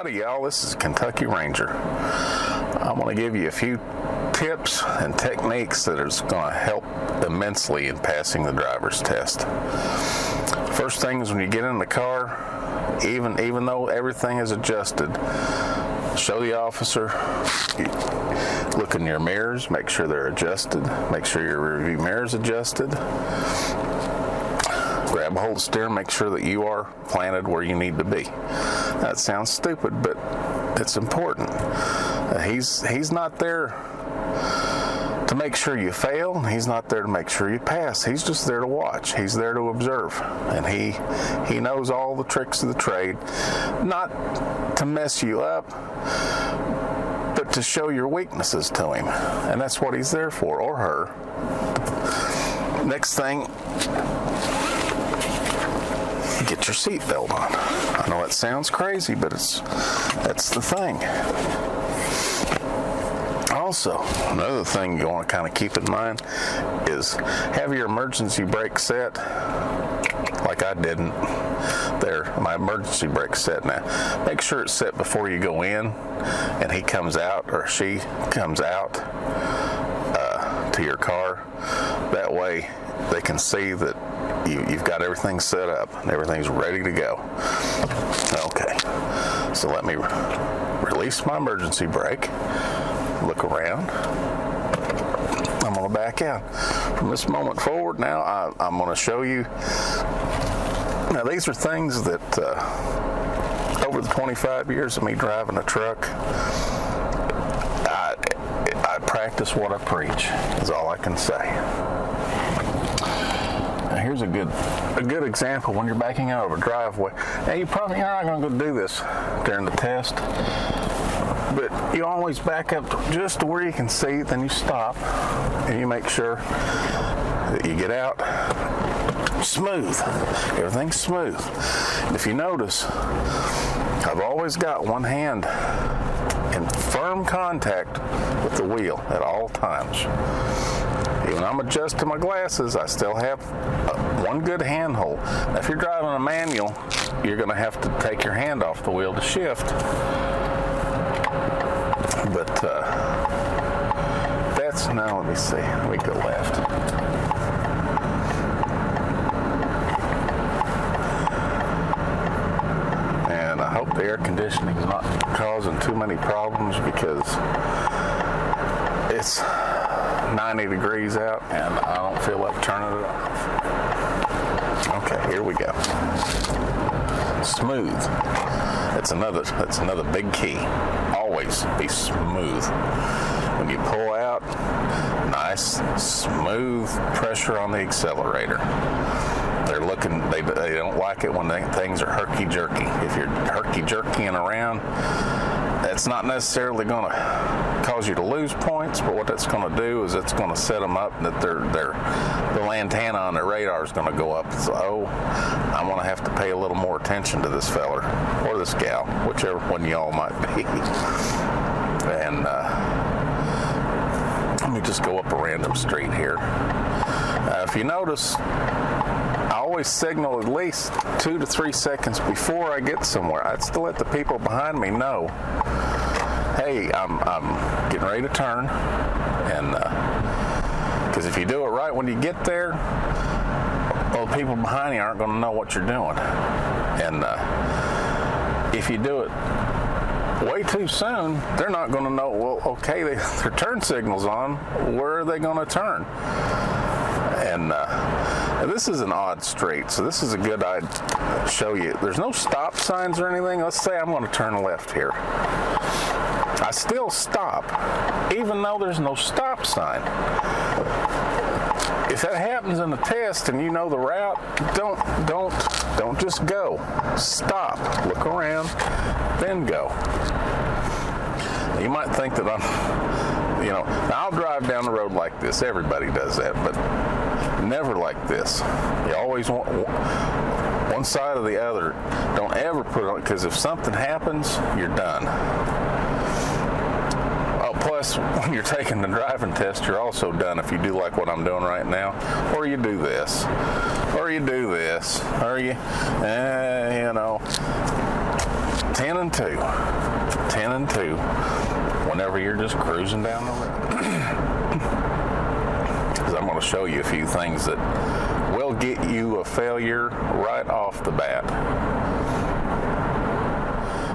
Howdy y'all, this is Kentucky Ranger. I'm going to give you a few tips and techniques that is going to help immensely in passing the driver's test. First thing is when you get in the car, even though everything is adjusted, show the officer, look in your mirrors, make sure they're adjusted, make sure your rearview mirror's adjusted. Grab a hold of the steering, make sure that you are planted where you need to be. That sounds stupid, but it's important. He's not there to make sure you fail. He's not there to make sure you pass. He's just there to watch. He's there to observe. And he knows all the tricks of the trade, not to mess you up, but to show your weaknesses to him. And that's what he's there for, or her. Next thing, get your seatbelt on. I know it sounds crazy, but that's the thing. Also, another thing you want to kind of keep in mind is have your emergency brake set, like I didn't. There, my emergency brake set now. Make sure it's set before you go in and he comes out or she comes out to your car. That way they can see that you've got everything set up and everything's ready to go. Okay, so let me release my emergency brake, look around. I'm going to back out. From this moment forward now, I'm going to show you. Now these are things that over the 25 years of me driving a truck, I practice what I preach, is all I can say. Here's a good example when you're backing out of a driveway. Now you're not going to go do this during the test, but you always back up just to where you can see, then you stop and you make sure that you get out smooth. Everything's smooth. And if you notice, I've always got one hand in firm contact with the wheel at all times. When I'm adjusting my glasses, I still have one good handhold. Now, if you're driving a manual, you're going to have to take your hand off the wheel to shift. But that's, now let me see, let me go left. And I hope the air conditioning is not causing too many problems because it's 90 degrees out and I don't feel like turning it off. Okay, here we go. Smooth. That's another big key. Always be smooth. When you pull out, nice smooth pressure on the accelerator. They don't like it when things are herky-jerky. If you're herky-jerkying around, that's not necessarily going to cause you to lose points, but what that's going to do is it's going to set them up that the antenna on their radar is going to go up. So, I'm going to have to pay a little more attention to this feller or this gal, whichever one y'all might be. And let me just go up a random street here. If you notice, I always signal at least 2 to 3 seconds before I get somewhere. I'd still let the people behind me know, hey, I'm getting ready to turn, and because if you do it right when you get there, well, the people behind you aren't going to know what you're doing. And if you do it way too soon, they're not going to know, well, okay, their turn signal's on, where are they going to turn? And this is an odd street, so this is a good idea to show you. There's no stop signs or anything. Let's say I'm going to turn left here. I still stop, even though there's no stop sign. If that happens in the test and you know the route, don't just go. Stop, look around, then go. You might think that I'll drive down the road like this. Everybody does that, but never like this. You always want one side or the other. Don't ever put it on, because if something happens, you're done. Oh, plus, when you're taking the driving test, you're also done if you do like what I'm doing right now, or you do this, or you do this, or 10 and 2. just cruising down the road. Because I'm going to show you a few things that will get you a failure right off the bat.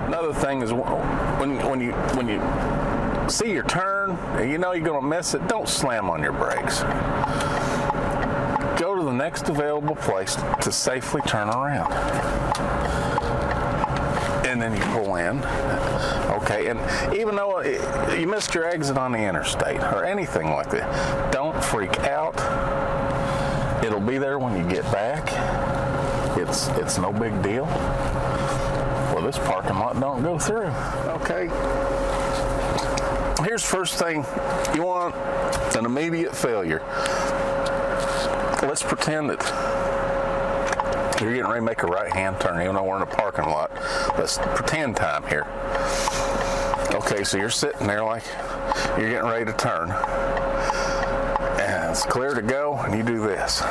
Another thing is when you see your turn and you know you're going to miss it, don't slam on your brakes. Go to the next available place to safely turn around. And then you pull in. Okay, and even though you missed your exit on the interstate or anything like that, don't freak out. It'll be there when you get back. It's no big deal. Well, this parking lot don't go through. Okay. Here's first thing you want: an immediate failure. Let's pretend that you're getting ready to make a right-hand turn, even though we're in a parking lot. Let's pretend time here. Okay, so you're sitting there like you're getting ready to turn. And it's clear to go, and you do this.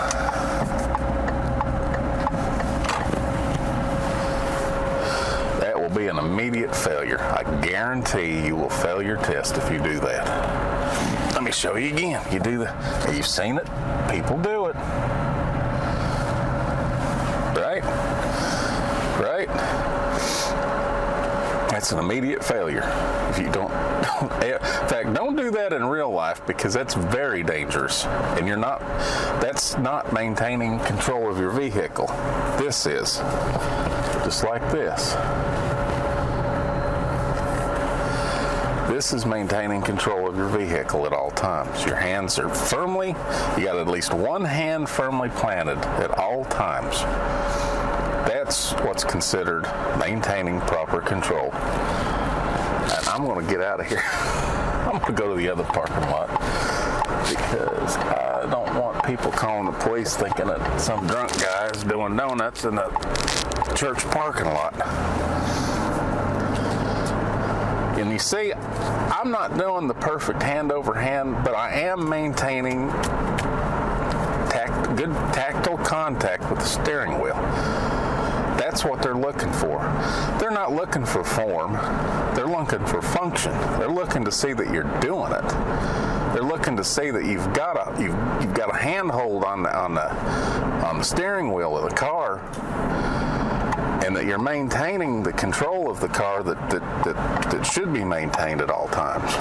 That will be an immediate failure. I guarantee you will fail your test if you do that. Let me show you again. You do that. You've seen it. People do it. Right? That's an immediate failure. If you don't, in fact, don't do that in real life, because that's very dangerous. And that's not maintaining control of your vehicle. This is. Just like this. This is maintaining control of your vehicle at all times. Your hands are firmly, you got at least one hand firmly planted at all times. That's what's considered maintaining proper control. And I'm going to get out of here. I'm going to go to the other parking lot, because I don't want people calling the police thinking that some drunk guy is doing donuts in the church parking lot. And you see, I'm not doing the perfect hand over hand, but I am maintaining good tactile contact with the steering wheel. That's what they're looking for. They're not looking for form. They're looking for function. They're looking to see that you're doing it. They're looking to see that you've got a handhold on the steering wheel of the car, and that you're maintaining the control of the car that should be maintained at all times.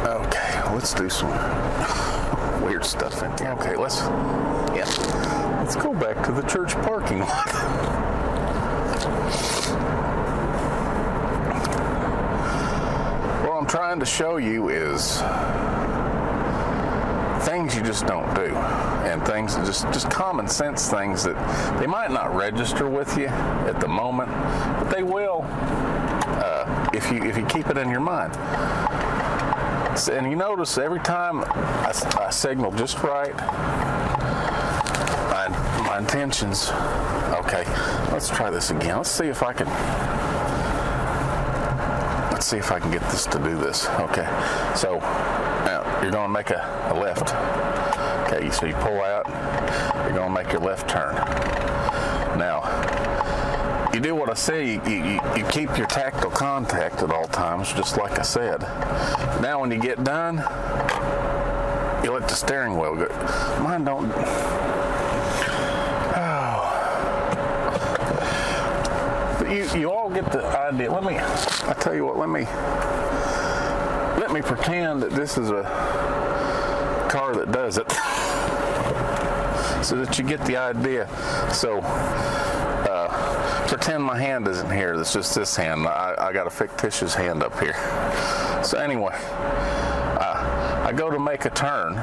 Okay, let's do some weird stuff in here. Okay, let's go back to the church parking lot. What I'm trying to show you is things you just don't do, and things that just common sense things that they might not register with you at the moment, but they will if you keep it in your mind. And you notice every time I signal just right, my intentions. Okay, let's try this again. Let's see if I can get this to do this. Okay, so now you're going to make a left. Okay, so you pull out, you're going to make your left turn. Now, you do what I say, you keep your tactile contact at all times, just like I said. Now when you get done, you let the steering wheel go. Mine don't. Oh. But you all get the idea. I tell you what, let me pretend that this is a car that does it, so that you get the idea. So pretend my hand isn't here. It's just this hand. I got a fictitious hand up here. So anyway, I go to make a turn,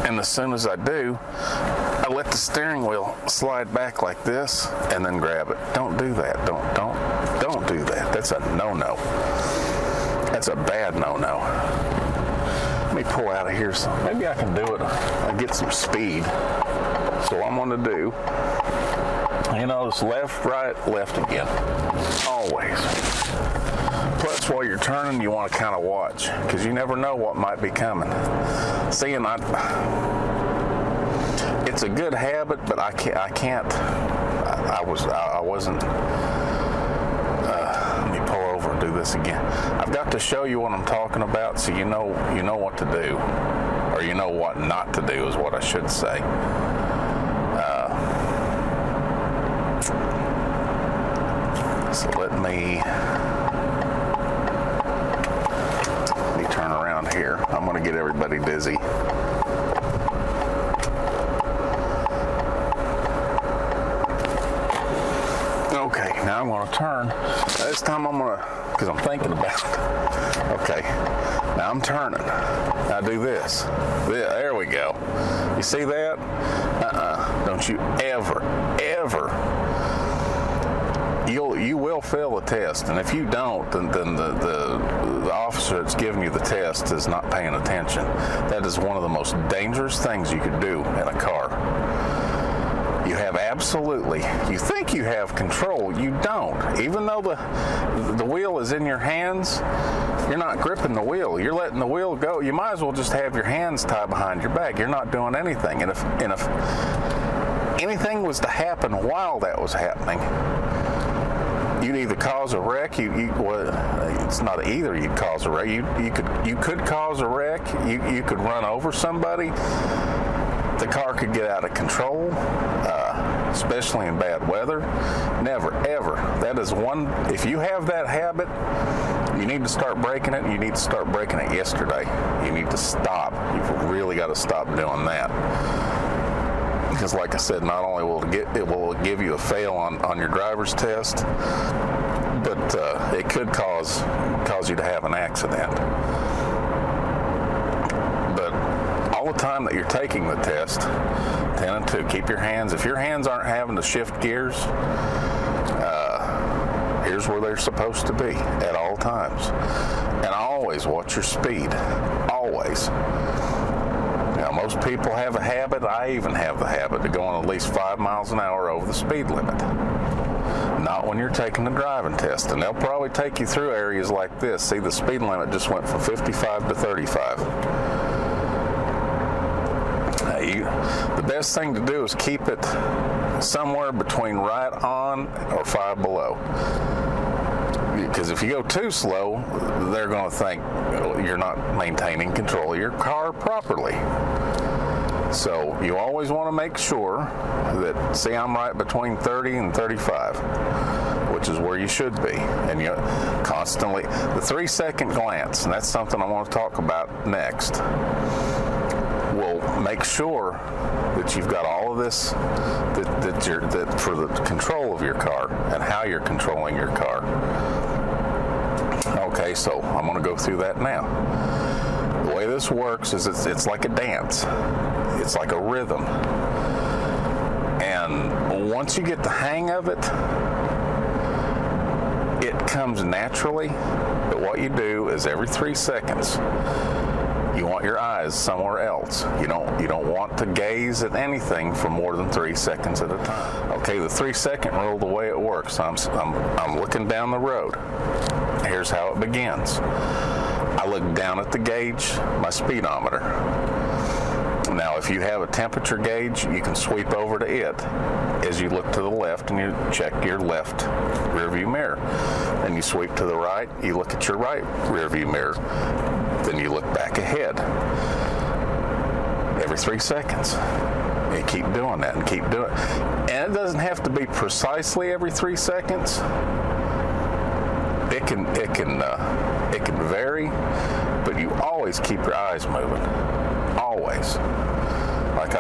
and as soon as I do, I let the steering wheel slide back like this, and then grab it. Don't do that. Don't do that. That's a no-no. That's a bad no-no. Let me pull out of here. So maybe I can do it. I get some speed. So what I'm going to do, you notice left, right, left again. Always. Plus, while you're turning, you want to kind of watch, because you never know what might be coming. See, and it's a good habit, but I wasn't. Let me this again. I've got to show you what I'm talking about so you know what to do, or you know what not to do is what I should say. So let me turn around here. I'm going to get everybody dizzy. Okay, now I'm going to turn. This time I'm going to, because I'm thinking about it. Okay, now I'm turning. Now do this. There we go. You see that? Don't you ever. You will fail the test, and if you don't, then the officer that's giving you the test is not paying attention. That is one of the most dangerous things you could do in a car. You think you have control, you don't. Even though the wheel is in your hands, you're not gripping the wheel. You're letting the wheel go. You might as well just have your hands tied behind your back. You're not doing anything. And if anything was to happen while that was happening, you'd either cause a wreck. Well, it's not either. You'd cause a wreck. You could cause a wreck. You could run over somebody. The car could get out of control, especially in bad weather. Never, ever. That is one. If you have that habit, you need to start breaking it. And you need to start breaking it yesterday. You need to stop. You've really got to stop doing that. Because, like I said, not only will it give you a fail on your driver's test, but it could cause you to have an accident. But all the time that you're taking the test, 10 and 2, keep your hands. If your hands aren't having to shift gears, here's where they're supposed to be at all times. And always watch your speed. Always. Now, most people have a habit, I even have the habit, of going at least 5 miles an hour over the speed limit. Not when you're taking the driving test. And they'll probably take you through areas like this. See, the speed limit just went from 55 to 35. Now, the best thing to do is keep it somewhere between right on or 5 below. Because if you go too slow, they're going to think you're not maintaining control of your car properly. So you always want to make sure that, see, I'm right between 30 and 35, which is where you should be. And you constantly, the 3-second glance, and that's something I want to talk about next, will make sure that you've got all of this, that for the control of your car and how you're controlling your car. Okay, so I'm going to go through that now. The way this works is it's like a dance. It's like a rhythm. And once you get the hang of it, it comes naturally. But what you do is every 3 seconds, you want your eyes somewhere else. You don't want to gaze at anything for more than 3 seconds at a time. Okay, the 3-second rule, the way it works, I'm looking down the road. Here's how it begins. I look down at the gauge, my speedometer. Now, if you have a temperature gauge, you can sweep over to it as you look to the left and you check your left rearview mirror. Then you sweep to the right, you look at your right rearview mirror. Then you look back ahead. Every 3 seconds. You keep doing that and keep doing it. And it doesn't have to be precisely every 3 seconds. It can vary, but you always keep your eyes moving. Always. Like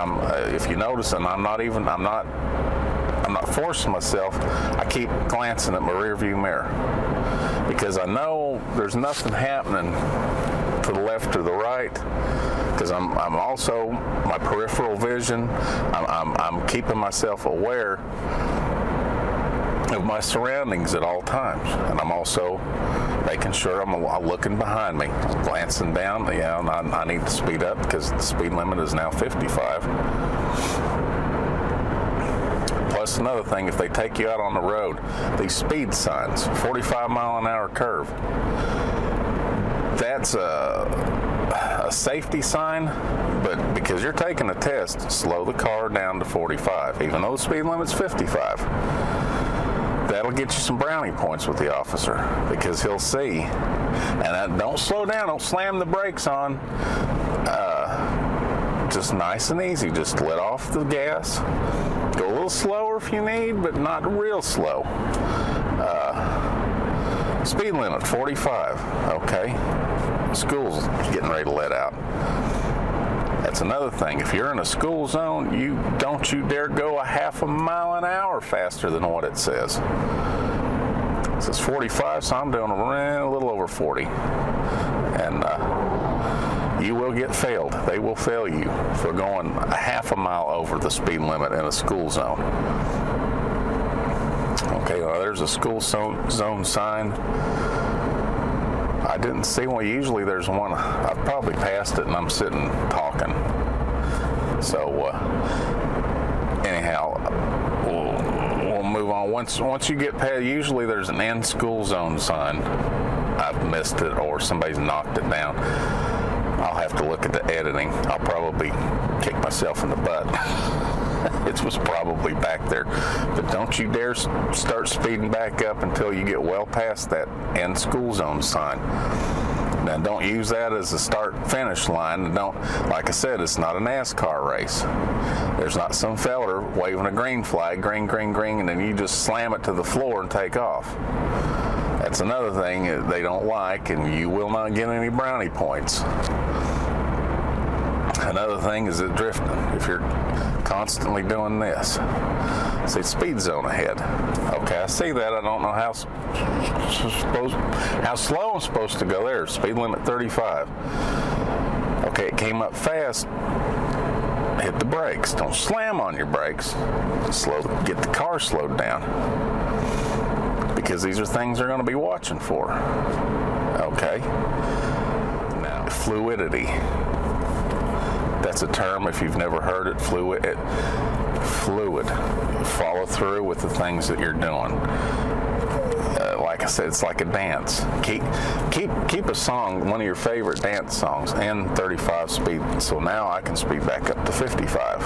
if you notice, and I'm not forcing myself. I keep glancing at my rearview mirror because I know there's nothing happening to the left or the right. Because I'm also, my peripheral vision, I'm keeping myself aware of my surroundings at all times, and I'm also making sure I'm looking behind me, glancing down. Yeah, I need to speed up because the speed limit is now 55. Plus, another thing, if they take you out on the road, these speed signs, 45 mile an hour curve, that's a safety sign, but because you're taking a test, slow the car down to 45, even though the speed limit's 55. that'll get you some brownie points with the officer, because he'll see. And don't slow down, don't slam the brakes on. Just nice and easy, just let off the gas. Go a little slower if you need, but not real slow. Speed limit, 45, okay? School's getting ready to let out. That's another thing. If you're in a school zone, don't you dare go a half a mile an hour faster than what it says. It says 45, so I'm doing a little over 40. And you will get failed. They will fail you for going a half a mile over the speed limit in a school zone. Okay, well, there's a school zone sign. I didn't see one. Usually there's one. I've probably passed it and I'm sitting talking. So anyhow, we'll move on. Once you get past, usually there's an end school zone sign. I've missed it or somebody's knocked it down. I'll have to look at the editing. I'll probably kick myself in the butt. It was probably back there. But don't you dare start speeding back up until you get well past that end school zone sign. Now, don't use that as a start-finish line. Don't, like I said, it's not a NASCAR race. There's not some feller waving a green flag, green, green, green, and then you just slam it to the floor and take off. That's another thing that they don't like, and you will not get any brownie points. Another thing is it drifting. If you're constantly doing this, see, speed zone ahead. Okay, I see that. I don't know how slow I'm supposed to go there. Speed limit 35. Okay, it came up fast. Hit the brakes. Don't slam on your brakes. Get the car slowed down, because these are things they're going to be watching for. Okay. Now, fluidity. That's a term, if you've never heard it, fluid. Follow through with the things that you're doing. Like I said, it's like a dance. Keep a song, one of your favorite dance songs, in 35 speed. So now I can speed back up to 55.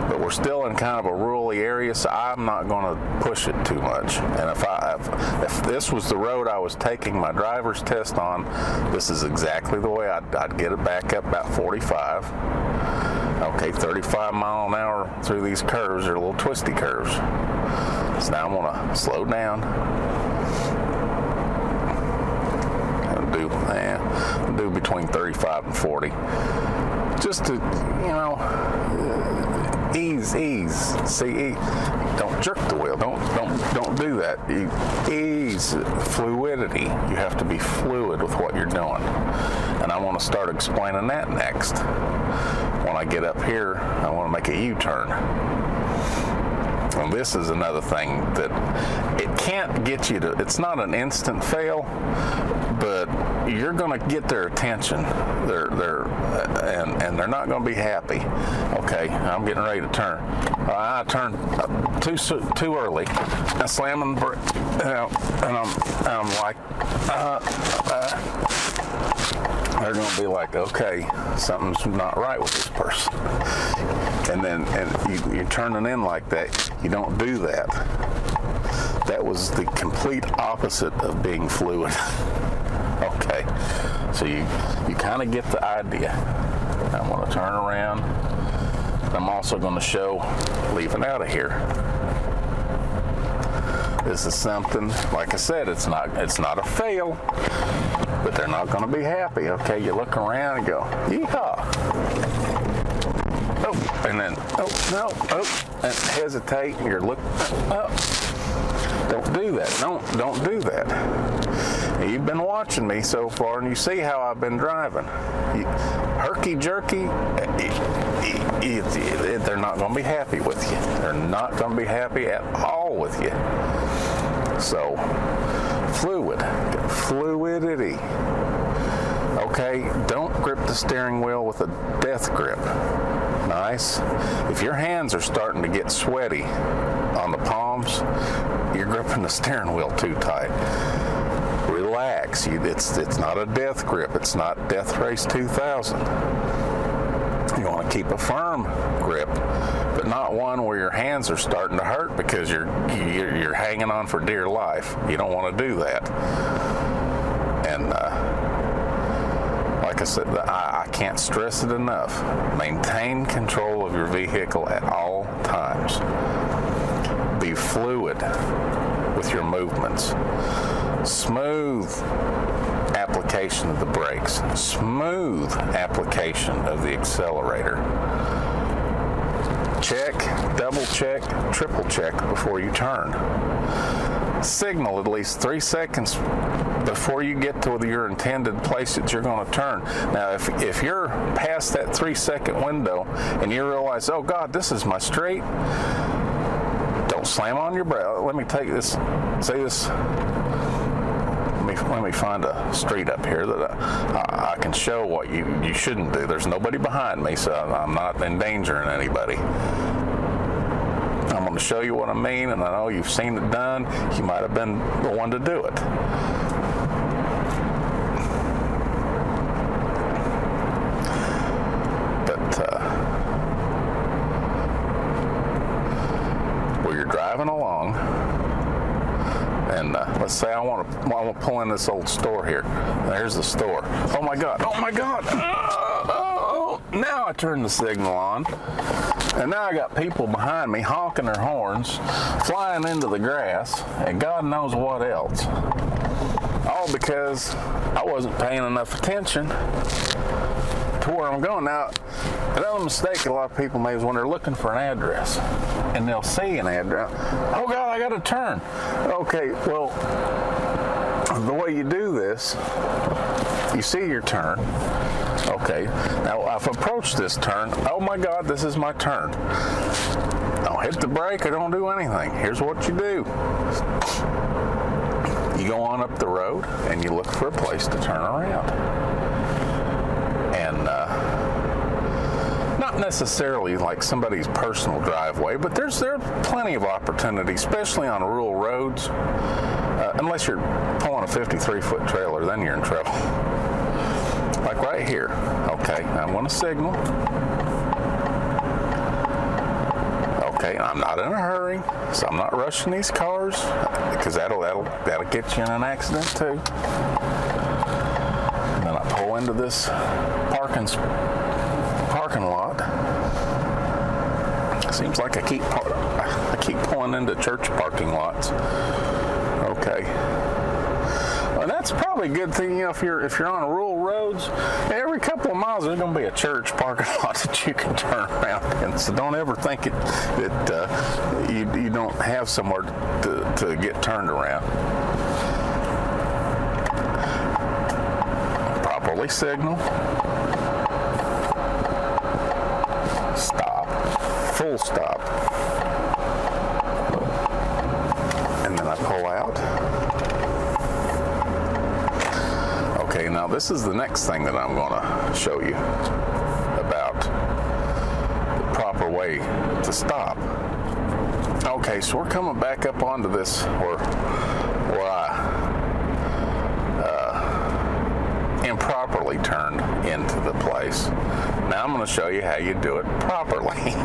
But we're still in kind of a rural area, so I'm not going to push it too much. And if this was the road I was taking my driver's test on, this is exactly the way I'd get it back up about 45. Okay, 35 mile an hour through these curves. They're little twisty curves. So now I'm going to slow down. Do between 35 and 40. Just to, ease. See, don't jerk the wheel. Don't do that. Ease, fluidity. You have to be fluid with what you're doing. And I want to start explaining that next. When I get up here, I want to make a U-turn. And this is another thing that it can't get you to, it's not an instant fail, but you're going to get their attention. And they're not going to be happy. Okay, I'm getting ready to turn. I turned too early. I slammed the brake, and I'm like, they're going to be like, okay, something's not right with this person. And you're turning in like that. You don't do that. That was the complete opposite of being fluid. Okay, so you kind of get the idea. I'm going to turn around. I'm also going to show leaving out of here. This is something, like I said, it's not a fail, but they're not going to be happy. Okay, you look around and go, yeehaw. Oh, and then, and hesitate, and you're looking, Don't do that. Don't do that. You've been watching me so far, and you see how I've been driving. Herky-jerky, they're not going to be happy with you. They're not going to be happy at all with you. So, fluidity. Okay, don't grip the steering wheel with a death grip. Nice. If your hands are starting to get sweaty on the palms, you're gripping the steering wheel too tight. Relax. It's not a death grip. It's not Death Race 2000. You want to keep a firm grip, but but not one where your hands are starting to hurt because you're hanging on for dear life. You don't want to do that. And like I said, I can't stress it enough. Maintain control of your vehicle at all times. Be fluid with your movements. Smooth application of the brakes. Smooth application of the accelerator. Check, double check, triple check before you turn. Signal at least 3 seconds before you get to your intended place that you're going to turn. Now, if you're past that 3-second window and you realize, oh God, this is my street, don't slam on your brake. Let me take this, say this, let me find a street up here that I can show what you shouldn't do. There's nobody behind me, so I'm not endangering anybody. I'm going to show you what I mean, and I know you've seen it done. You might have been the one to do it. But where you're driving along, and let's say I want to pull in this old store here. There's the store. Oh my God! Oh my God! Oh, now I turn the signal on. And now I got people behind me honking their horns, flying into the grass, and God knows what else. All because I wasn't paying enough attention to where I'm going. Now, another mistake a lot of people make is when they're looking for an address, and they'll see an address. Oh God, I got to turn. Okay, well, the way you do this, you see your turn. Okay, now I've approached this turn. Oh my God, this is my turn. Don't hit the brake or don't do anything. Here's what you do. You go on up the road and you look for a place to turn around. And not necessarily like somebody's personal driveway, but there are plenty of opportunities, especially on rural roads. Unless you're pulling a 53-foot trailer, then you're in trouble. Like right here. Okay, I'm going to signal. Okay, I'm not in a hurry, so I'm not rushing these cars because that'll get you in an accident too. And then I pull into this parking lot. Seems like I keep pulling into church parking lots. Okay. And that's probably a good thing, if you're on rural roads. Every couple of miles there's going to be a church parking lot that you can turn around in. So don't ever think that you don't have somewhere to get turned around. Properly signal. Stop. Full stop. And then I pull out. Okay, now this is the next thing that I'm going to show you about the proper way to stop. Okay, so we're coming back up onto this where I improperly turned into the place. Now I'm going to show you how you do it properly.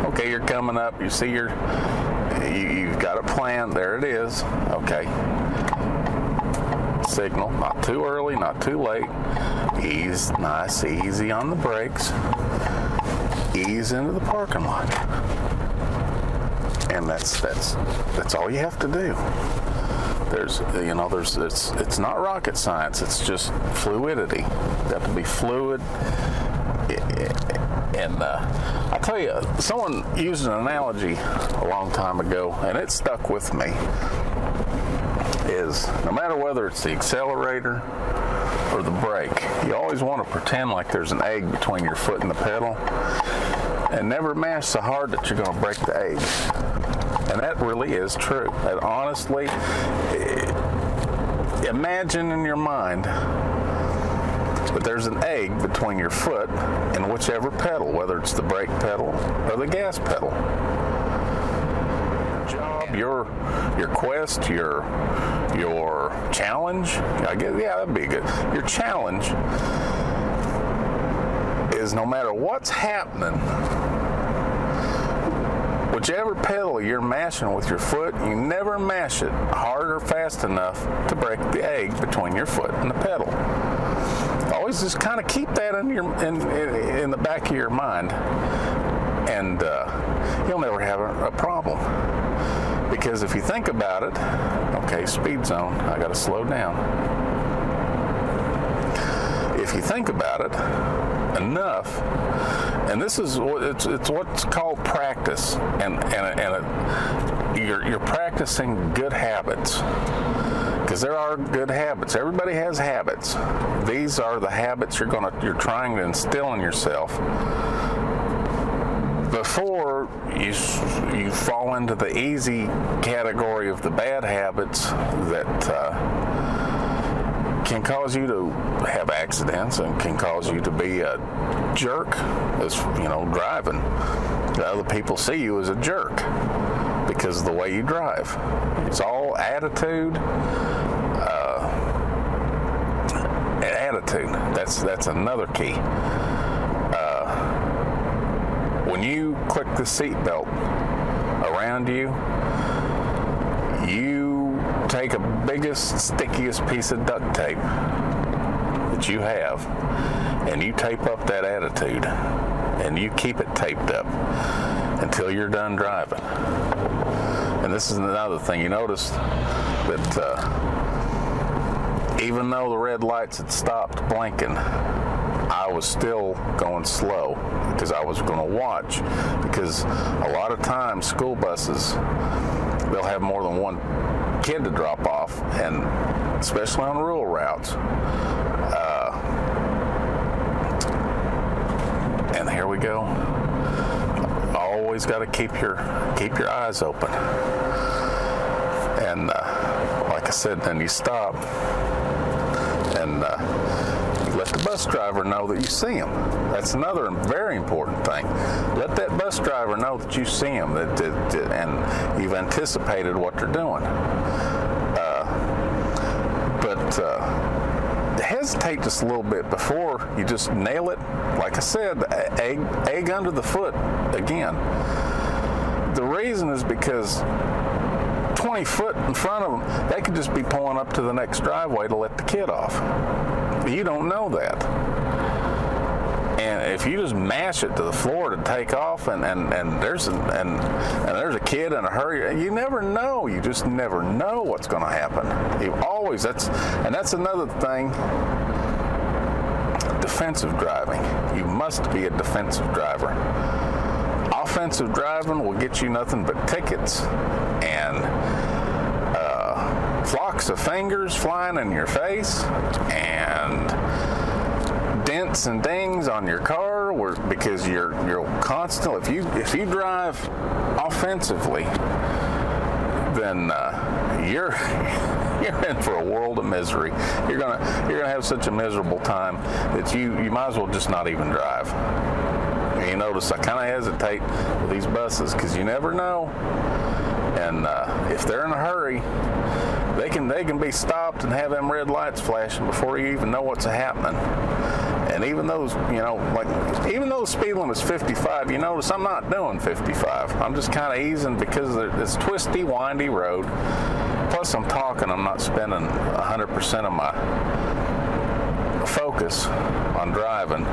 Okay, you're coming up, you see you've got a plan, there it is. Okay. Signal, not too early, not too late. Ease, nice, easy on the brakes. Ease into the parking lot. And that's all you have to do. It's not rocket science, it's just fluidity. You have to be fluid. And I tell you, someone used an analogy a long time ago, and it stuck with me. Is no matter whether it's the accelerator or the brake, you always want to pretend like there's an egg between your foot and the pedal, and never mash so hard that you're going to break the egg. And that really is true. And honestly, imagine in your mind that there's an egg between your foot and whichever pedal, whether it's the brake pedal or the gas pedal. Your quest, your challenge, I guess, yeah, that'd be good. Your challenge is no matter what's happening, whichever pedal you're mashing with your foot, you never mash it hard or fast enough to break the egg between your foot and the pedal. Always just kind of keep that in the back of your mind, and you'll never have a problem. Because if you think about it, okay, speed zone, I got to slow down. If you think about it enough, and this is it's what's called practice, and you're practicing good habits, because there are good habits. Everybody has habits. These are the habits you're trying to instill in yourself before you fall into the easy category of the bad habits that can cause you to have accidents and can cause you to be a jerk, as driving. Other people see you as a jerk because of the way you drive. It's all attitude. Attitude. That's another key. When you click the seatbelt around you, you take a biggest, stickiest piece of duct tape that you have, and you tape up that attitude, and you keep it taped up until you're done driving. And this is another thing. You notice that even though the red lights had stopped blinking, I was still going slow because I was going to watch, because a lot of times school buses, they'll have more than one kid to drop off, and especially on rural routes. And here we go. Always got to keep your eyes open. And like I said, then you stop and let the bus driver know that you see him. That's another very important thing. Let that bus driver know that you see him, and you've anticipated what they're doing. But hesitate just a little bit before you just nail it. Like I said, egg under the foot again. The reason is because 20 foot in front of them, they could just be pulling up to the next driveway to let the kid off. You don't know that. And if you just mash it to the floor to take off, and there's a kid in a hurry, you never know. You just never know what's going to happen. That's another thing. Defensive driving. You must be a defensive driver. Offensive driving will get you nothing but tickets and flocks of fingers flying in your face and dents and dings on your car, because you're constant. If you drive offensively, then you're in for a world of misery. You're gonna have such a miserable time that you might as well just not even drive. And you notice I kind of hesitate with these buses because you never know. And if they're in a hurry, they can be stopped and have them red lights flashing before you even know what's happening. And even though the speed limit's 55, you notice I'm not doing 55. I'm just kind of easing because it's twisty, windy road. Plus I'm talking, I'm not spending 100% of my focus on driving.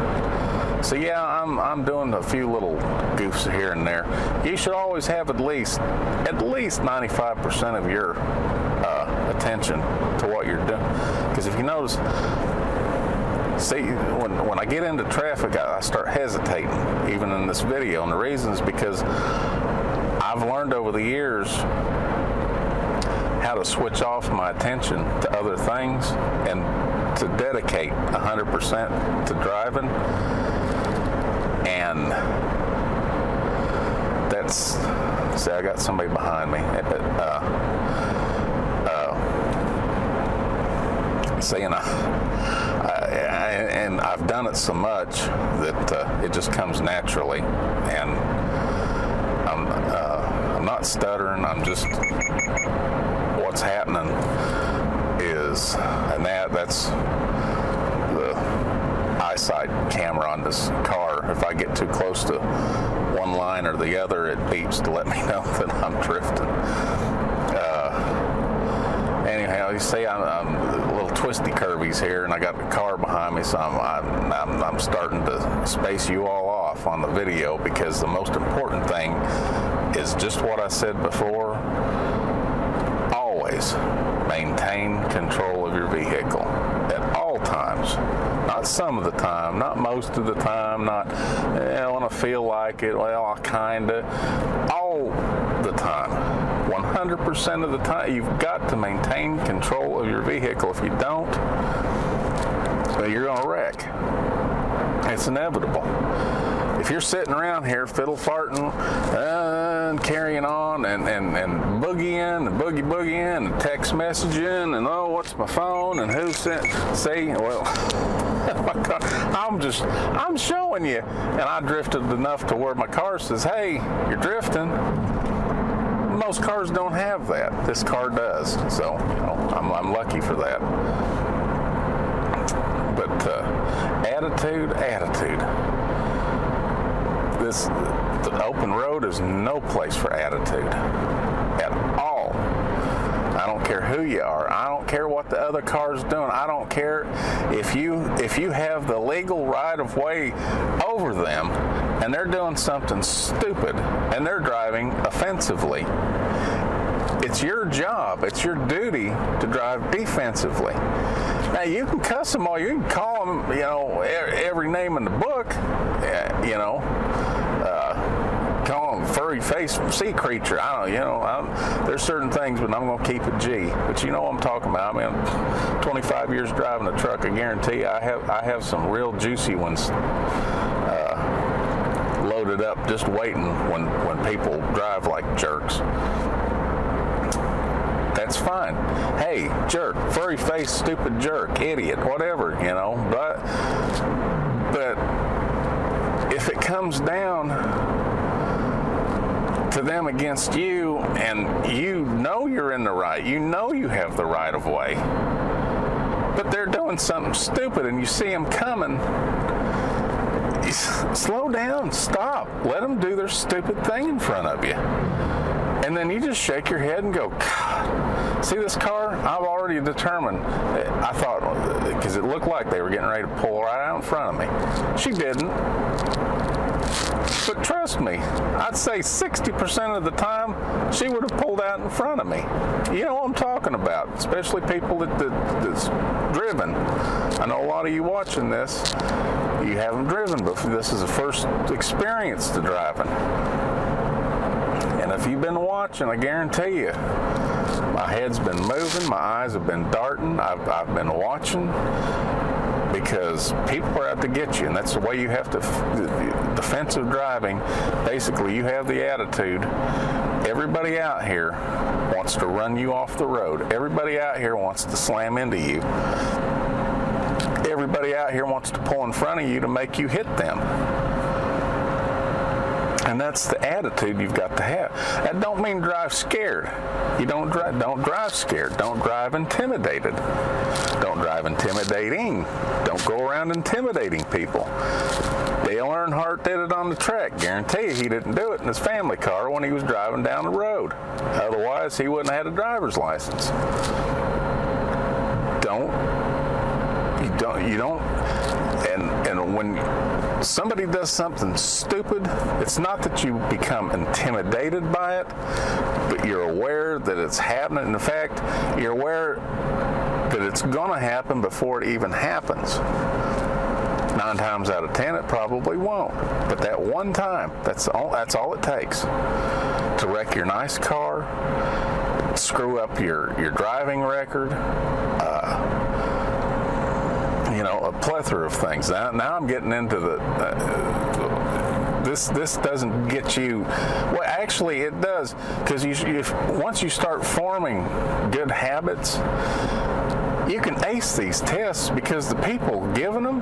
So yeah, I'm doing a few little goofs here and there. You should always have at least 95% of your attention to what you're doing. Because if you notice, see, when I get into traffic, I start hesitating, even in this video. And the reason is because I've learned over the years how to switch off my attention to other things and to dedicate 100% to driving. And that's, see, I got somebody behind me. And I've done it so much that it just comes naturally. And I'm not stuttering. I'm just, what's happening is, and that's the eyesight camera on this car or if I get too close to one line or the other, it beeps to let me know that I'm drifting. Anyhow, you see, I'm a little twisty curvies here, and I got the car behind me, so I'm starting to space you all off on the video, because the most important thing is just what I said before. Always maintain control of your vehicle at all times. Not some of the time, not most of the time, not when I feel like it, well, I kinda. All the time. 100% of the time, you've got to maintain control of your vehicle. If you don't, well, you're going to wreck. It's inevitable. If you're sitting around here fiddle farting and carrying on and boogieing and boogieing and text messaging and what's my phone and who sent, see, well, I'm showing you, and I drifted enough to where my car says, hey, you're drifting. Most cars don't have that. This car does, so I'm lucky for that. But attitude. The open road is no place for attitude at all. I don't care who you are. I don't care what the other car's doing. I don't care if you have the legal right of way over them and they're doing something stupid and they're driving offensively. It's your job, it's your duty to drive defensively. Now, you can cuss them all, you can call them, every name in the book, call them furry face sea creature. There's certain things, but I'm going to keep it G. But you know what I'm talking about. I mean, 25 years driving a truck, I guarantee you, I have some real juicy ones loaded up, just waiting when people drive like jerks. That's fine. Hey, jerk, furry face, stupid jerk, idiot, whatever, But if it comes down to them against you, and you're in the right, you have the right of way, but they're doing something stupid and you see them coming, slow down, stop, let them do their stupid thing in front of you. And then you just shake your head and go, God, see this car? I've already determined. I thought, because it looked like they were getting ready to pull right out in front of me. She didn't. But trust me, I'd say 60% of the time, she would have pulled out in front of me. You know what I'm talking about, especially people that's driven. I know a lot of you watching this, you haven't driven before. This is the first experience to driving. And if you've been watching, I guarantee you, my head's been moving, my eyes have been darting, I've been watching, because people are out to get you, and that's the way you have to. Defensive driving, basically, you have the attitude. Everybody out here wants to run you off the road. Everybody out here wants to slam into you. Everybody out here wants to pull in front of you to make you hit them. And that's the attitude you've got to have. That don't mean drive scared. You don't drive scared. Don't drive intimidated. Don't drive intimidating. Don't go around intimidating people. Dale Earnhardt did it on the track. Guarantee you he didn't do it in his family car when he was driving down the road. Otherwise, he wouldn't have had a driver's license. And when somebody does something stupid, it's not that you become intimidated by it, but you're aware that it's happening. In fact, you're aware that it's going to happen before it even happens. 9 times out of 10, it probably won't. But that one time, that's all it takes to wreck your nice car, screw up your driving record, a plethora of things. Now I'm getting into this doesn't get you. Well, actually, it does, because once you start forming good habits, you can ace these tests, because the people giving them,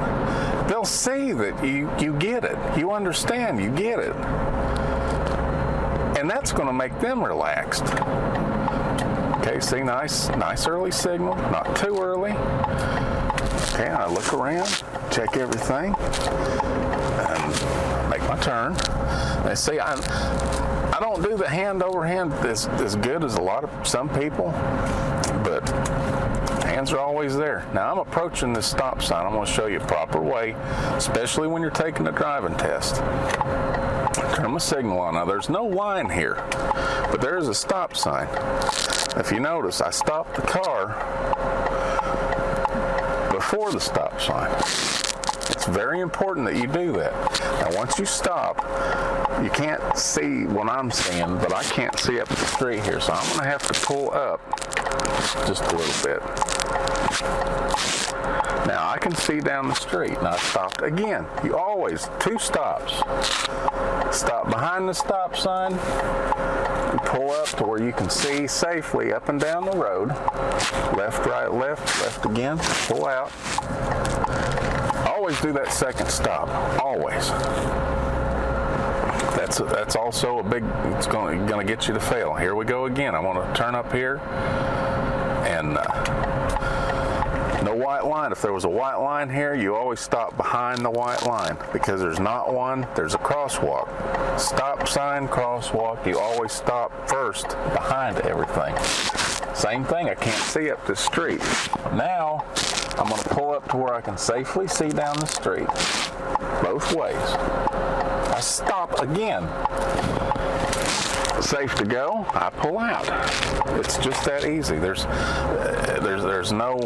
they'll see that you get it. You understand, you get it. And that's going to make them relaxed. Okay, see, nice early signal, not too early. Okay, I look around, check everything, and turn. They see I don't do the hand over hand as good as some people, but hands are always there. Now I'm approaching this stop sign. I'm going to show you a proper way, especially when you're taking a driving test. Turn my signal on. Now there's no line here, but there is a stop sign. If you notice, I stopped the car before the stop sign. It's very important that you do that. Now once you stop, you can't see what I'm seeing, but I can't see up the street here, so I'm going to have to pull up just a little bit. Now I can see down the street, and I stopped again. You always, 2 stops. Stop behind the stop sign, and pull up to where you can see safely up and down the road. Left, right, left again, pull out. Always do that second stop, always. That's also a big, it's going to get you to fail. Here we go again. I want to turn up here, and no white line. If there was a white line here, you always stop behind the white line, because there's not one. There's a crosswalk. Stop sign, crosswalk. You always stop first behind everything. Same thing, I can't see up the street. Now, I'm going to pull up to where I can safely see down the street, both ways. I stop again. Safe to go, I pull out. It's just that easy. There's no,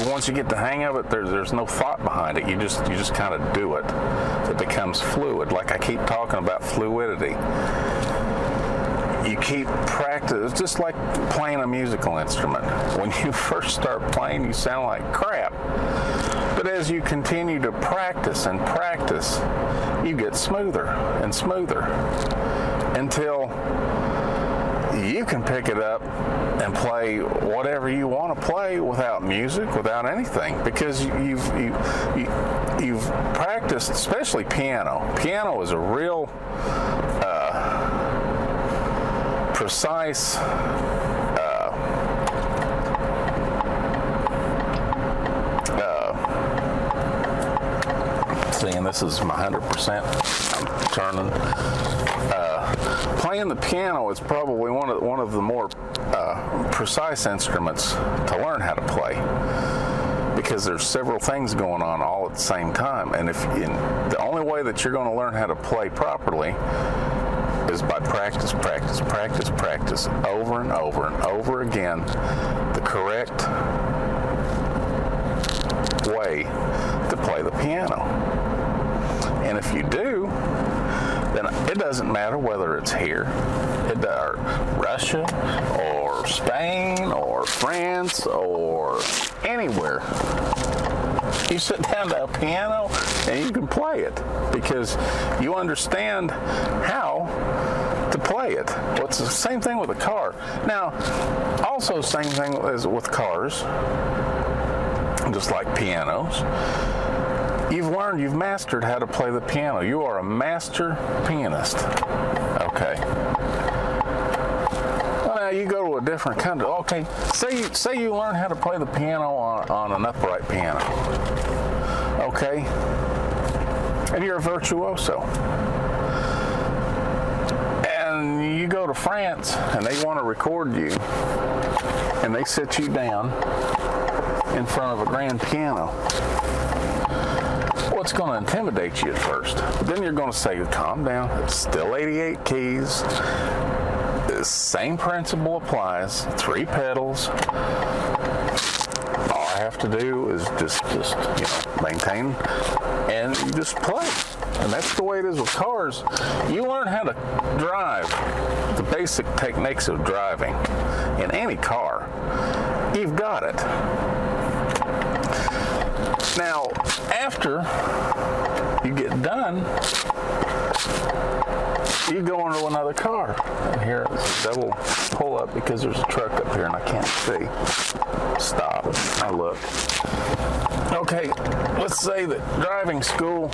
once you get the hang of it, there's no thought behind it. You just kind of do it. It becomes fluid. Like I keep talking about fluidity. You keep practice. It's just like playing a musical instrument. When you first start playing, you sound like crap. But as you continue to practice and practice, you get smoother and smoother until you can pick it up and play whatever you want to play without music, without anything, because you've practiced, especially piano. Piano is a real precise seeing this is my 100%. I'm turning. Playing the piano is probably one of the more precise instruments to learn how to play, because there's several things going on all at the same time, and the only way that you're going to learn how to play properly is by practice, over and over and over again, the correct way to play the piano. And if you do, then it doesn't matter whether it's here, or Russia, or Spain, or France, or anywhere. You sit down to a piano and you can play it because you understand how to play it. Well, it's the same thing with a car. Now, also same thing as with cars, just like pianos. You've mastered how to play the piano. You are a master pianist. Okay. Well, now you go to a different country. Okay, say you learn how to play the piano on an upright piano. Okay? And you're a virtuoso. And you go to France and they want to record you, and they sit you down in front of a grand piano. Well, it's going to intimidate you at first. But then you're going to say, calm down. It's still 88 keys. The same principle applies. 3 pedals. All I have to do is just maintain, and you just play. And that's the way it is with cars. You learn how to drive, the basic techniques of driving in any car. You've got it. Now, after you get done, you go into another car. And here it's a double pull up because there's a truck up here and I can't see. Stop. I look. Okay, let's say that driving school,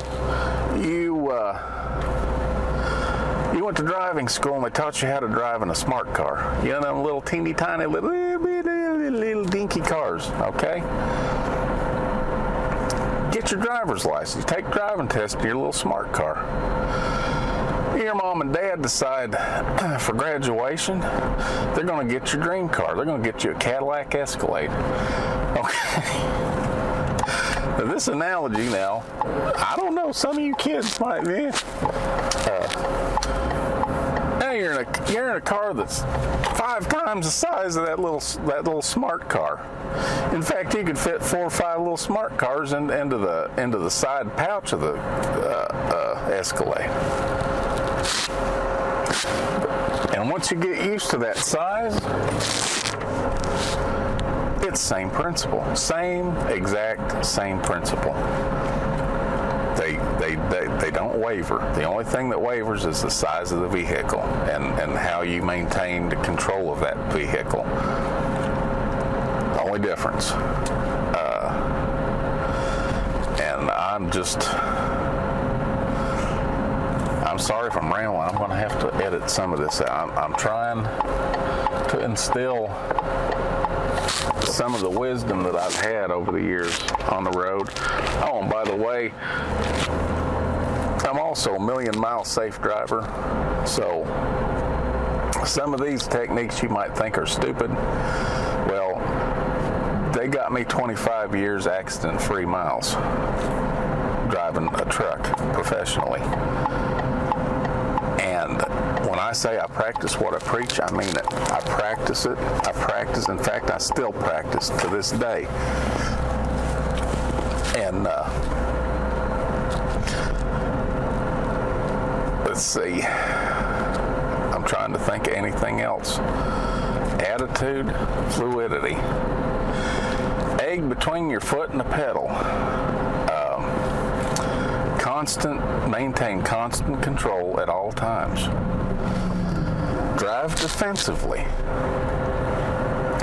you went to driving school and they taught you how to drive in a smart car. You know, them little teeny tiny little dinky cars, okay? get your driver's license. You take driving test in your little smart car. Your mom and dad decide for graduation, they're going to get your dream car. They're going to get you a Cadillac Escalade. Okay. Now, this analogy now, I don't know, some of you kids might be. Now you're in a car that's 5 times the size of that little smart car. In fact, you could fit 4 or 5 little smart cars into the side pouch of the Escalade. And once you get used to that size, it's same principle. Same exact same principle. They don't waver. The only thing that wavers is the size of the vehicle and how you maintain the control of that vehicle. The only difference. And I'm sorry if I'm rambling. I'm going to have to edit some of this out. I'm trying to instill some of the wisdom that I've had over the years on the road. Oh, and by the way, I'm also a million-mile safe driver. So some of these techniques you might think are stupid. Well, they got me 25 years accident-free miles driving a truck professionally. And when I say I practice what I preach, I mean it. I practice it. In fact, I still practice to this day. And let's see. I'm trying to think of anything else. Attitude, fluidity. Egg between your foot and the pedal. Maintain constant control at all times. Drive defensively.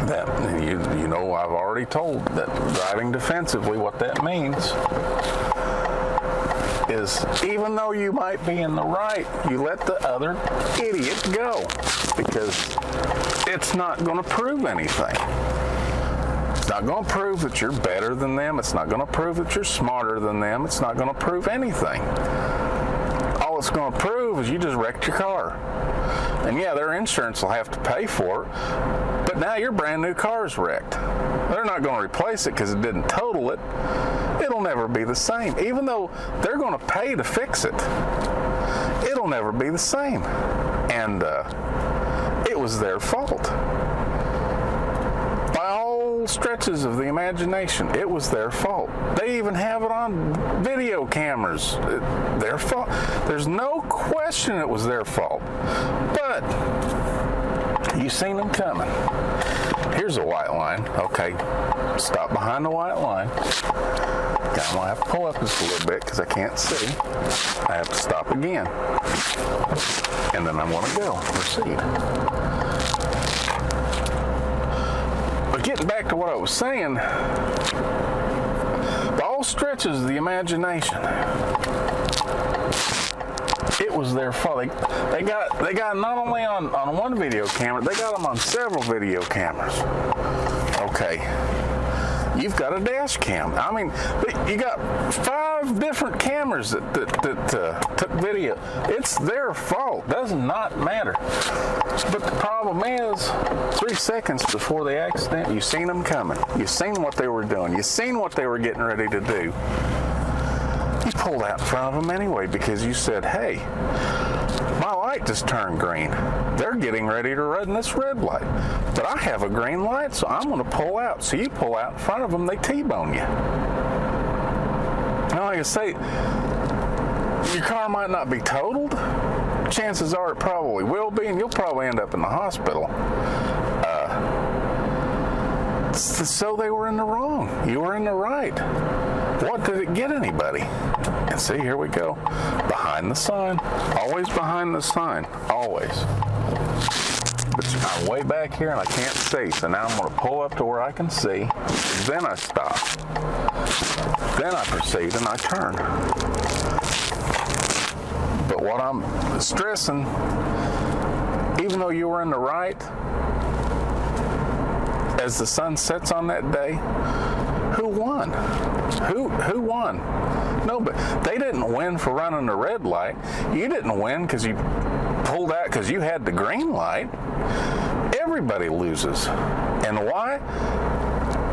That you know, I've already told that driving defensively, what that means is even though you might be in the right, you let the other idiot go because it's not going to prove anything. It's not going to prove that you're better than them. It's not going to prove that you're smarter than them. It's not going to prove anything. All it's going to prove is you just wrecked your car. And yeah, their insurance will have to pay for it, but now your brand new car's wrecked. They're not going to replace it because it didn't total it. It'll never be the same. Even though they're going to pay to fix it, it'll never be the same. And it was their fault. Stretches of the imagination, it was their fault. They even have it on video cameras. Their fault. There's no question it was their fault. But you seen them coming. Here's a white line. Okay, stop behind the white line. Okay, I'm gonna have to pull up just a little bit because I can't see. I have to stop again, and then I'm gonna go proceed. Getting back to what I was saying, all stretches of the imagination, it was their fault. They got not only on one video camera, they got them on several video cameras. Okay, you've got a dash cam. I mean, you got 5 different cameras that took video. It's their fault. Does not matter. But the problem is, 3 seconds before the accident, you seen them coming. You seen what they were doing. You seen what they were getting ready to do. You pulled out in front of them anyway because you said, hey, my light just turned green. They're getting ready to run this red light. But I have a green light, so I'm going to pull out. So you pull out in front of them, they T-bone you. Now, like I say, your car might not be totaled. Chances are it probably will be, and you'll probably end up in the hospital. So they were in the wrong. You were in the right. What did it get anybody? And see, here we go. Behind the sign. Always behind the sign. Always. But I'm way back here and I can't see. So now I'm going to pull up to where I can see. Then I stop. Then I proceed and I turn. But what I'm stressing, even though you were in the right, as the sun sets on that day, Who won? Who won? No, but they didn't win for running the red light. You didn't win because you pulled out because you had the green light. Everybody loses. And why?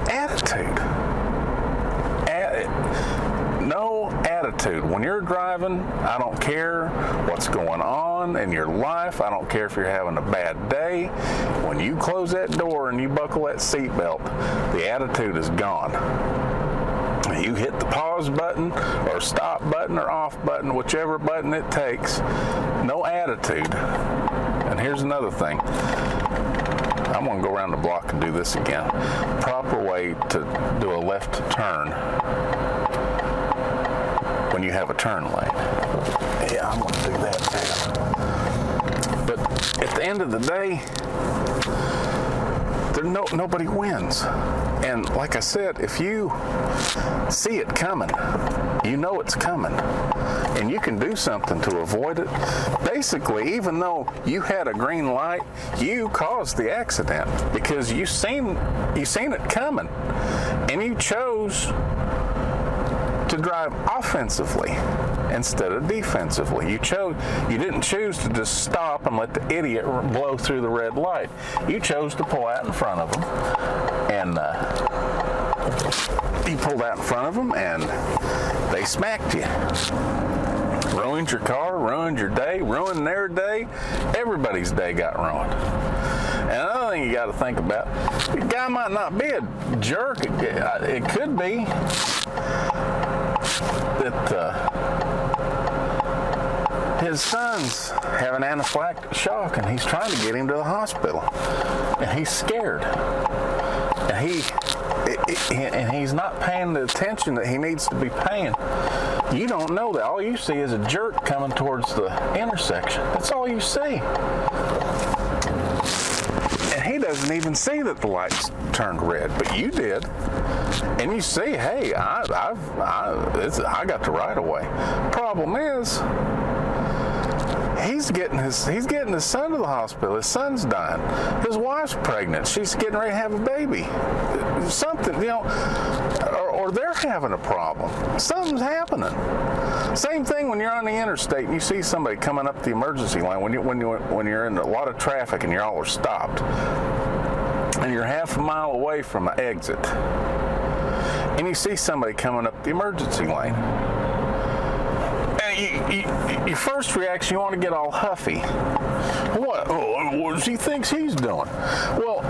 Attitude. No attitude. When you're driving, I don't care what's going on in your life. I don't care if you're having a bad day. When you close that door and you buckle that seatbelt, the attitude is gone. You hit the pause button or stop button or off button, whichever button it takes. No attitude. And here's another thing. I'm going to go around the block and do this again. Proper way to do a left turn when you have a turn lane. Yeah, I'm going to do that too. But at the end of the day, nobody wins. And like I said, if you see it coming, you know it's coming, and you can do something to avoid it. Basically, even though you had a green light, you caused the accident because you seen it coming, and you chose to drive offensively instead of defensively. You didn't choose to just stop and let the idiot blow through the red light. You chose to pull out in front of them, and you pulled out in front of them, and they smacked you. Ruined your car, ruined your day, ruined their day. Everybody's day got ruined. And another thing you got to think about, the guy might not be a jerk. It could be that his son's having anaphylactic shock, and he's trying to get him to the hospital, and he's scared, and he's not paying the attention that he needs to be paying. You don't know that. All you see is a jerk coming towards the intersection. That's all you see. And he doesn't even see that the lights turned red, but you did. And you see, hey, I got the right of way. Problem is, he's getting his son to the hospital. His son's dying. His wife's pregnant. She's getting ready to have a baby. Something, or they're having a problem. Something's happening. Same thing when you're on the interstate and you see somebody coming up the emergency line when you're in a lot of traffic and you all are stopped, and you're half a mile away from an exit, and you see somebody coming up the emergency lane. Your first reaction, you want to get all huffy. What does he thinks he's doing? Well,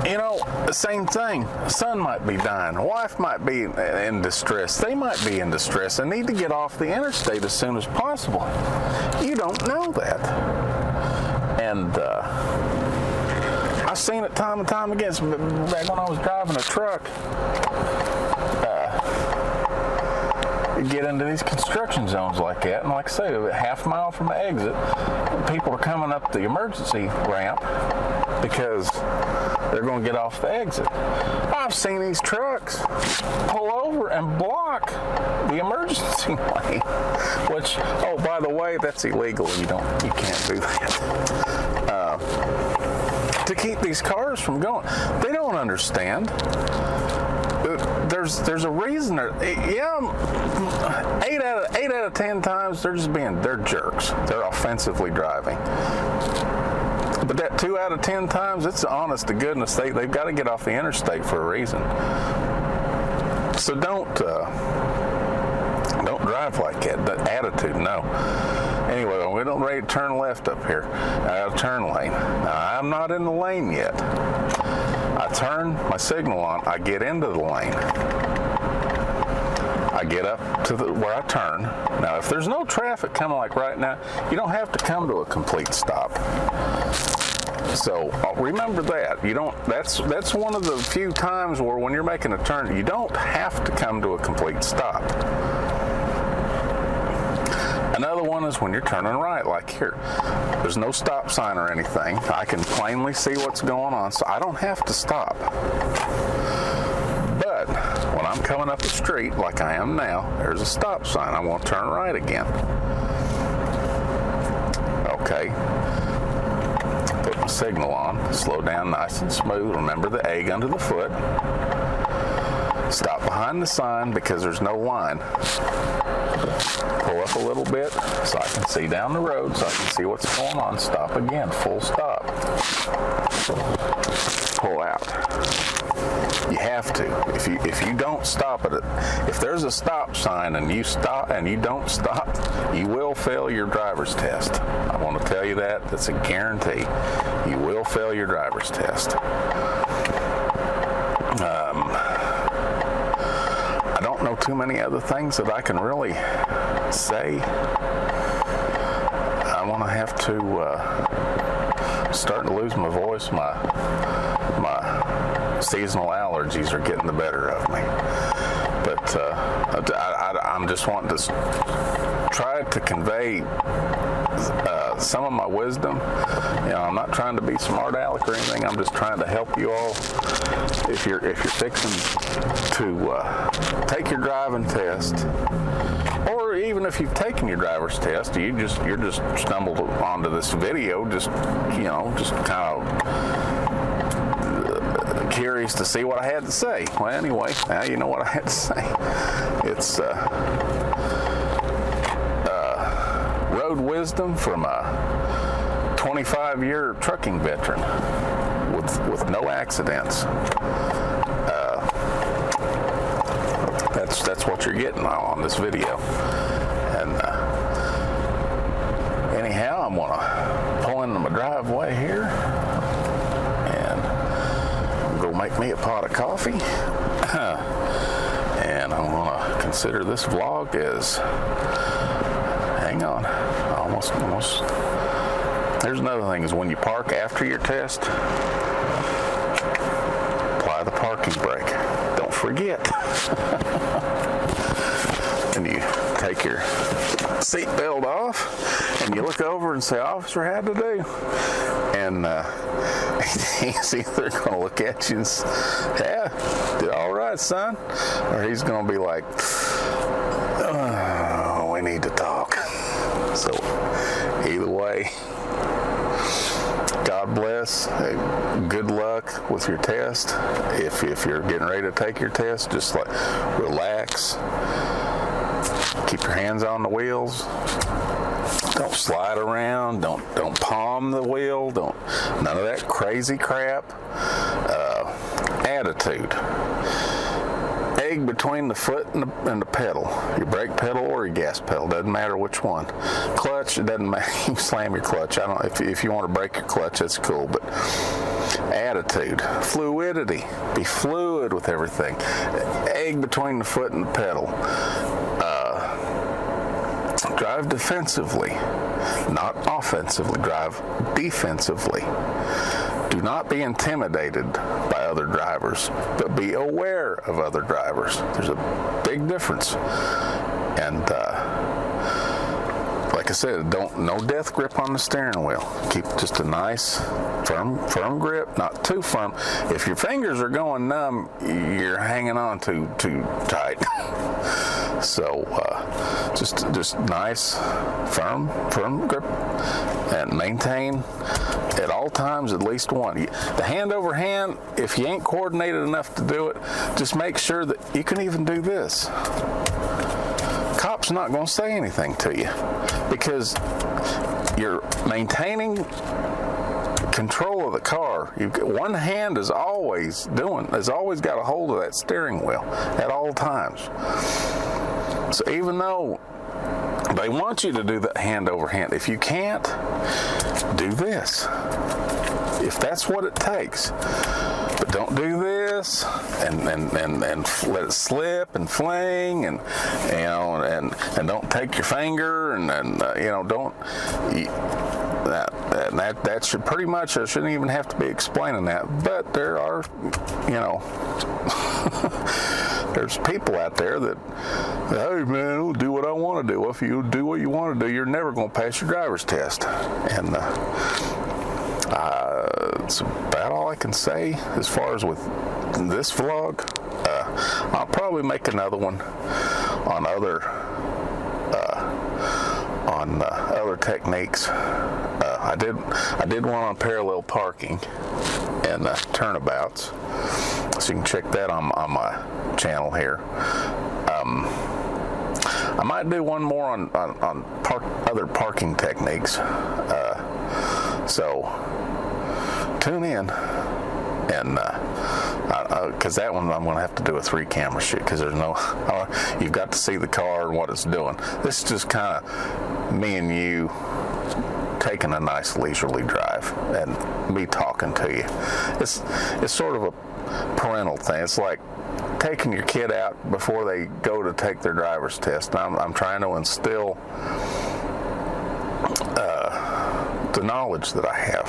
the same thing. Son might be dying. Wife might be in distress. They might be in distress and need to get off the interstate as soon as possible. You don't know that. And I've seen it time and time again. Back when I was driving a truck, get into these construction zones like that, and like I say, a half mile from the exit, people are coming up the emergency ramp because they're going to get off the exit. I've seen these trucks pull over and block the emergency lane, which, oh, by the way, that's illegal. You can't do that. To keep these cars from going. They don't understand. There's a reason. 8 out of 10 times they're jerks. They're offensively driving. But that 2 out of 10 times, it's honest to goodness, they've got to get off the interstate for a reason. So don't drive like that. That attitude, no. Anyway, we're ready to turn left up here. Out of turn lane. Now, I'm not in the lane yet. I turn my signal on. I get into the lane. I get up to where I turn. Now, if there's no traffic coming like right now, you don't have to come to a complete stop. So remember that. You don't. That's one of the few times where when you're making a turn, you don't have to come to a complete stop. Another one is when you're turning right, like here. There's no stop sign or anything. I can plainly see what's going on, so I don't have to stop. But when I'm coming up the street, like I am now, there's a stop sign. I want to turn right again. Okay. Put my signal on. Slow down nice and smooth. Remember the egg under the foot. Stop behind the sign because there's no line. Pull up a little bit so I can see down the road, so I can see what's going on. Stop again, full stop. Pull out. You have to. If you don't stop at it, if there's a stop sign and you stop and you don't stop, you will fail your driver's test. I want to tell you that. That's a guarantee. You will fail your driver's test. I don't know too many other things that I can really say. I want to have to starting to lose my voice. My seasonal allergies are getting the better of me. But I'm just wanting to try to convey some of my wisdom. I'm not trying to be smart aleck or anything. I'm just trying to help you all. If you're fixing to take your driving test, or even if you've taken your driver's test, you're just stumbled onto this video, just kind of curious to see what I had to say. Well, anyway, now you know what I had to say. It's road wisdom from a 25-year trucking veteran with no accidents. That's what you're getting on this video. And anyhow, I'm gonna pull into my driveway here and go make me a pot of coffee. And I'm gonna consider this vlog as, hang on, almost. There's another thing, is when you park after your test, apply the parking brake. Don't forget. And you take your seatbelt off, and you look over and say, "Officer, how'd I do?" And he's either going to look at you and say, "Yeah, did all right, son," or he's going to be like, "Oh, we need to talk." So either way, God bless. Good luck with your test. If you're getting ready to take your test, just relax. Keep your hands on the wheels. Don't slide around. Don't palm the wheel. None of that crazy crap. Attitude. Egg between the foot and the pedal. Your brake pedal or your gas pedal, doesn't matter which one. Clutch, it doesn't matter. You slam your clutch. If you want to break your clutch, that's cool. But attitude, fluidity. Be fluid with everything. Egg between the foot and the pedal. Drive defensively, not offensively. Drive defensively. Do not be intimidated by other drivers, but be aware of other drivers. There's a big difference. And like I said, no death grip on the steering wheel. Keep just a nice, firm grip, not too firm. If your fingers are going numb, you're hanging on too tight. So just nice, firm grip, and maintain at all times at least one. The hand over hand, if you ain't coordinated enough to do it, just make sure that you can even do this. Cop's not going to say anything to you because you're maintaining control of the car. One hand is always got a hold of that steering wheel at all times. So even though they want you to do that hand over hand, if you can't, do this. If that's what it takes. But don't do this and let it slip and fling and don't take your finger and don't. That should pretty much, I shouldn't even have to be explaining that, but there are, there's people out there that, hey man, I'll do what I want to do. If you do what you want to do, you're never going to pass your driver's test. And it's about all I can say as far as with this vlog. I'll probably make another one on other techniques. I did one on parallel parking and turnabouts, so you can check that on my channel here. I might do one more on other parking techniques. So tune in, and because that one I'm going to have to do a 3-camera shoot, because there's no, you've got to see the car and what it's doing. This is just kind of me and you taking a nice leisurely drive and me talking to you. It's sort of a parental thing. It's like taking your kid out before they go to take their driver's test. I'm trying to instill the knowledge that I have,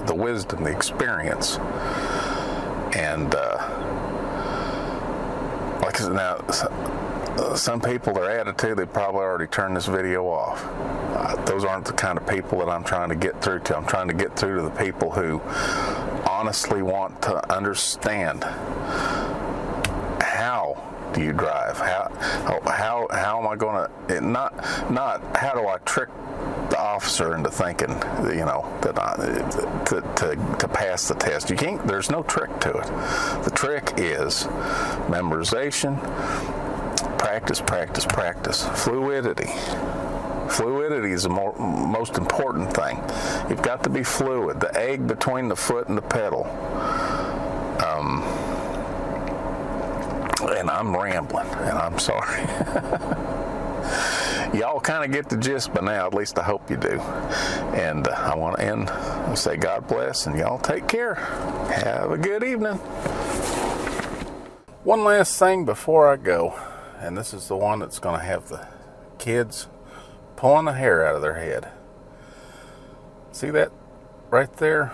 the wisdom, the experience, and like now, some people, their attitude, they probably already turned this video off. Those aren't the kind of people that I'm trying to get through to. I'm trying to get through to the people who honestly want to understand, how do you drive? How am I going to, not how do I trick the officer into thinking, you know, that to pass the test. You can't. There's no trick to it. The trick is memorization, practice, practice, practice. Fluidity. Fluidity is the most important thing. You've got to be fluid. The egg between the foot and the pedal. And I'm rambling, and I'm sorry. Y'all kind of get the gist by now, at least I hope you do. And I want to end and say God bless, and y'all take care. Have a good evening. One last thing before I go, and this is the one that's going to have the kids pulling the hair out of their head. See that right there?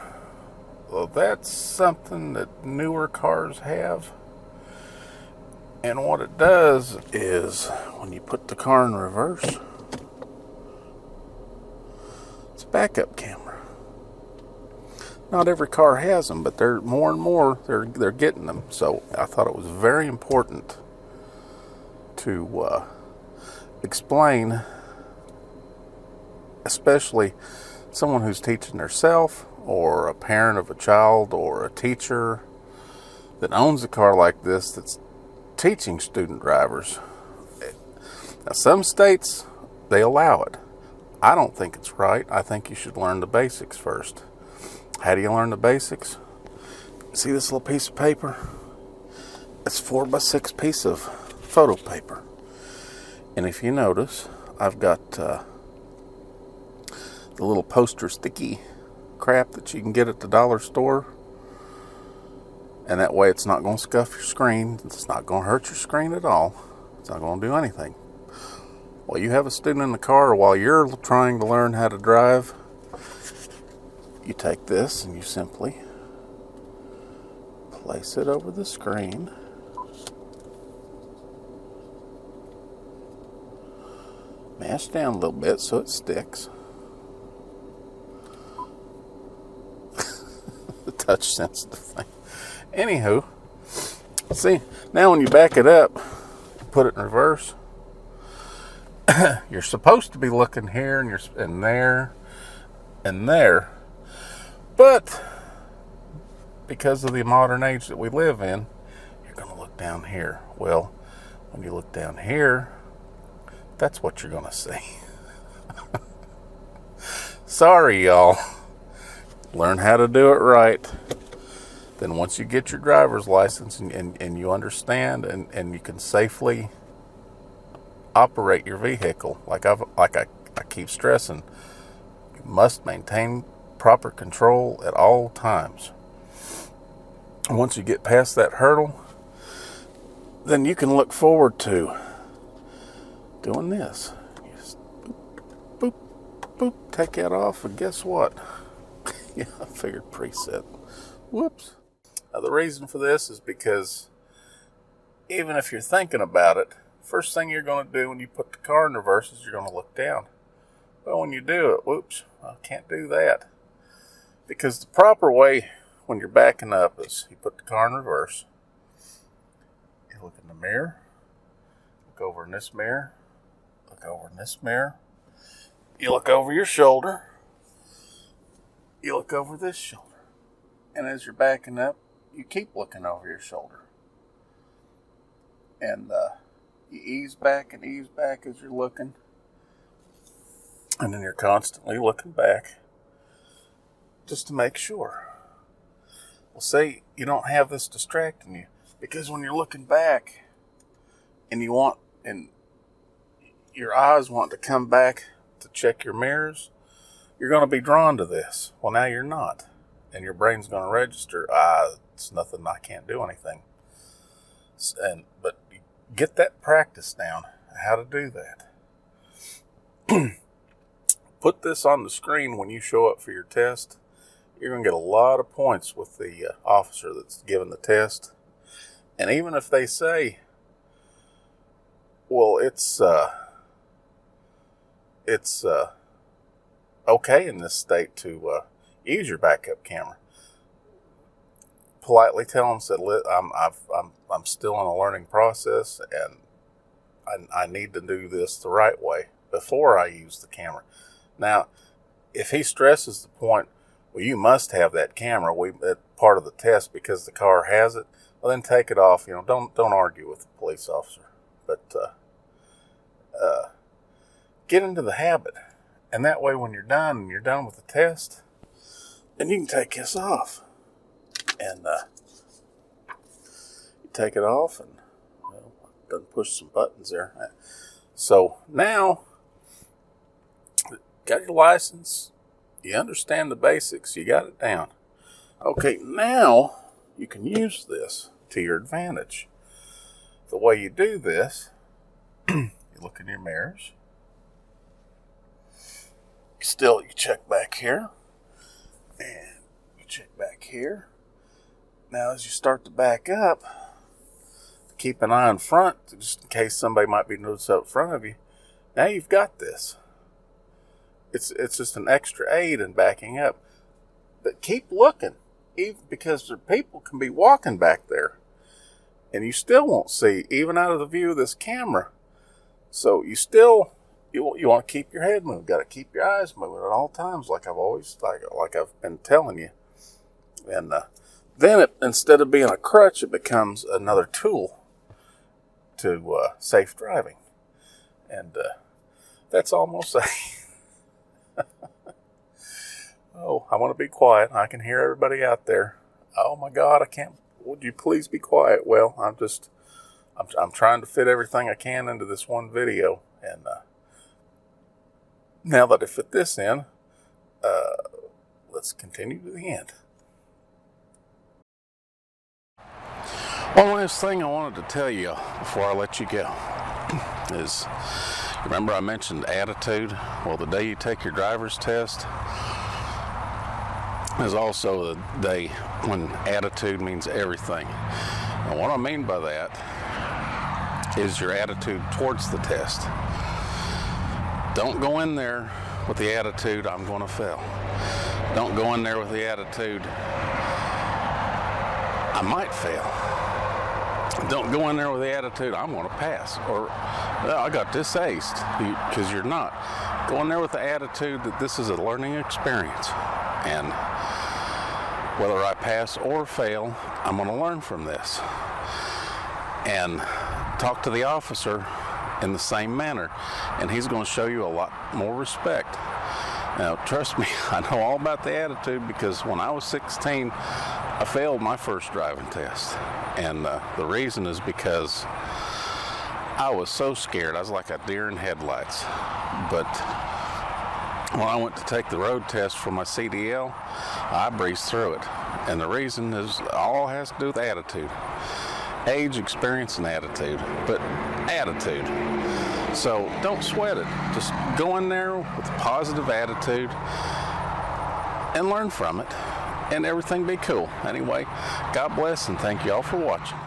Well, that's something that newer cars have. And what it does is, when you put the car in reverse, it's a backup camera. Not every car has them, but they're more and more, they're getting them. So I thought it was very important to explain, especially someone who's teaching herself, or a parent of a child, or a teacher that owns a car like this that's teaching student drivers. Now, some states, they allow it. I don't think it's right. I think you should learn the basics first. How do you learn the basics? See this little piece of paper? It's 4x6 piece of photo paper. And if you notice, I've got the little poster sticky crap that you can get at the dollar store. And that way it's not going to scuff your screen. It's not going to hurt your screen at all. It's not going to do anything. While you have a student in the car, or while you're trying to learn how to drive, you take this and you simply place it over the screen. Mash down a little bit so it sticks. The touch sensitive thing. Anywho, see, now when you back it up, put it in reverse, you're supposed to be looking here and there and there, but because of the modern age that we live in, you're going to look down here. Well, when you look down here, that's what you're going to see. Sorry, y'all. Learn how to do it right. Then once you get your driver's license and you understand and you can safely operate your vehicle, like I keep stressing, you must maintain proper control at all times. Once you get past that hurdle, then you can look forward to doing this. You just boop, boop, boop, take that off, and guess what? Yeah, I figured preset. Whoops. Now, the reason for this is because even if you're thinking about it, first thing you're going to do when you put the car in reverse is you're going to look down. Well, when you do it, whoops, I can't do that. Because the proper way when you're backing up is you put the car in reverse, you look in the mirror, look over in this mirror, look over in this mirror, you look over your shoulder, you look over this shoulder. And as you're backing up, you keep looking over your shoulder. And you ease back as you're looking. And then you're constantly looking back just to make sure. Well, say you don't have this distracting you, because when you're looking back and your eyes want to come back to check your mirrors, you're going to be drawn to this. Well, now you're not. And your brain's going to register, it's nothing, I can't do anything. But get that practice down, how to do that. Put this on the screen when you show up for your test. You're going to get a lot of points with the officer that's giving the test. And even if they say, well, it's okay in this state to use your backup camera, politely tell them, I'm still in a learning process, and I need to do this the right way before I use the camera. Now, if he stresses the point, well, you must have that camera, it's part of the test because the car has it, well, then take it off. Don't argue with the police officer. But get into the habit. And that way, when you're done with the test, then you can take this off. And you take it off, and doesn't push some buttons there. So now, got your license, you understand the basics, you got it down. Okay, now you can use this to your advantage. The way you do this, you look in your mirrors. You check back here, and you check back here. Now as you start to back up, keep an eye in front, just in case somebody might be noticed up front of you. Now you've got this. It's just an extra aid in backing up. But keep looking, even because the people can be walking back there, and you still won't see, even out of the view of this camera. So you want to keep your head moving. Got to keep your eyes moving at all times, like I've been telling you. And then instead of being a crutch, it becomes another tool to safe driving. And that's almost a... Oh, I want to be quiet. I can hear everybody out there. Oh my God, I can't. Would you please be quiet? Well, I'm trying to fit everything I can into this one video. And now that I fit this in, let's continue to the end. One last thing I wanted to tell you before I let you go is, remember I mentioned attitude? Well, the day you take your driver's test is also the day when attitude means everything. And what I mean by that is your attitude towards the test. Don't go in there with the attitude, I'm going to fail. Don't go in there with the attitude, I might fail. Don't go in there with the attitude, I'm going to pass, or I got this aced, because you're not. Go in there with the attitude that this is a learning experience, and whether I pass or fail, I'm going to learn from this. And talk to the officer in the same manner, and he's going to show you a lot more respect. Now, trust me, I know all about the attitude, because when I was 16, I failed my first driving test. And the reason is because I was so scared. I was like a deer in headlights. But when I went to take the road test for my CDL, I breezed through it. And the reason is all has to do with attitude. Age, experience, and attitude. But attitude. So don't sweat it. Just go in there with a positive attitude and learn from it, and everything be cool. Anyway, God bless, and thank you all for watching.